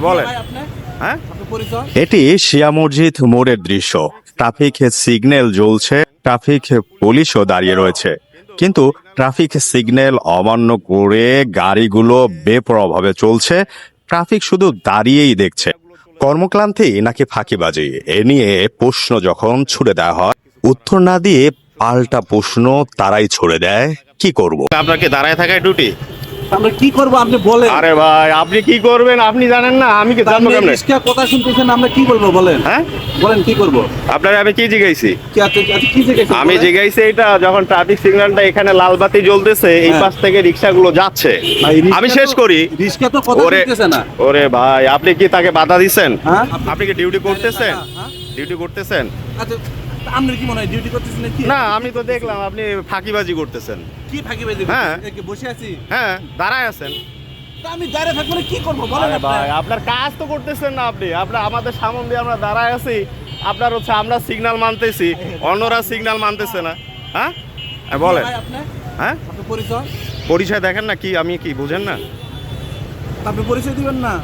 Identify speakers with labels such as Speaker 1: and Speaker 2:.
Speaker 1: বলেন। হ্যাঁ, এটি শিয়া মসজিদ মোড়ের দৃশ্য। ট্রাফিক সিগন্যাল জ্বলছে, ট্রাফিক পুলিশও দাঁড়িয়ে রয়েছে, কিন্তু ট্রাফিক সিগন্যাল অমান্য করে গাড়িগুলো বেপরোয়াভাবে চলছে। ট্রাফিক শুধু দাঁড়িয়েই দেখছে। কর্মক্লান্তি নাকি ফাঁকিবাজি, এ নিয়ে প্রশ্ন যখন ছুড়ে দেওয়া হয়, উত্তর না দিয়ে পাল্টা প্রশ্ন তারাই ছুড়ে দেয়। কি করব? আপনার কি দাঁড়ায় থাকায় ডিউটি?
Speaker 2: আমরা কি করব আপনি বলেন।
Speaker 1: আরে ভাই, আপনি কি করবেন আপনি জানেন না, আমি কি জানবো কেমনে?
Speaker 2: রিস্কা কথা শুনতেছেন, আমরা কি বলবো বলেন।
Speaker 1: হ্যাঁ,
Speaker 2: বলেন কি করব।
Speaker 1: আপনারা আমি কি জিজ্ঞাসি?
Speaker 2: কি আচ্ছা কি জিজ্ঞেস
Speaker 1: আমি জিজ্ঞাসি এটা যখন ট্রাফিক সিগন্যালটা এখানে লাল বাতি জ্বলতেছে, এই
Speaker 2: হ্যাঁ।
Speaker 1: পাশ থেকে রিক্সাগুলো যাচ্ছে, আমি শেষ করি।
Speaker 2: রিস্কা তো কথা
Speaker 1: ওরে
Speaker 2: শুনতেছে না।
Speaker 1: ওরে ভাই, আপনি কি তাকে বাধা দিচ্ছেন?
Speaker 2: হ্যাঁ,
Speaker 1: আপনি কি ডিউটি করতেছেন?
Speaker 2: হ্যাঁ?
Speaker 1: ডিউটি করতেছেন?
Speaker 2: আচ্ছা আপনার কি মনে হয় ডিউটি করতেছেন নাকি?
Speaker 1: না, আমি তো দেখলাম আপনি ফাঁকিবাজি করতেছেন।
Speaker 2: কি ফাঁকিবাজি
Speaker 1: হ্যাঁ।
Speaker 2: করতেছেন? কি বসে আছি?
Speaker 1: হ্যাঁ, দাঁড়ায় আছেন।
Speaker 2: তা আমি দাঁড়িয়ে থাকবো না, কি করব বলেন
Speaker 1: আরে
Speaker 2: আপনি।
Speaker 1: ভাই, আপনার কাজ তো করতেছেন না আপনি। আপনার আমাদের সামনে দিয়ে আমরা দাঁড়ায় আছি, আপনার হচ্ছে আমরা সিগন্যাল মানতেছি, অন্যরা সিগন্যাল মানতেছে না। হ্যাঁ, বলেন।
Speaker 2: ভাই আপনি
Speaker 1: হ্যাঁ,
Speaker 2: আপনি পরিচয়
Speaker 1: পরিচয় দেখেন না, কি আমি কি বুঝেন না?
Speaker 2: আপনি পরিচয় দিবেন না।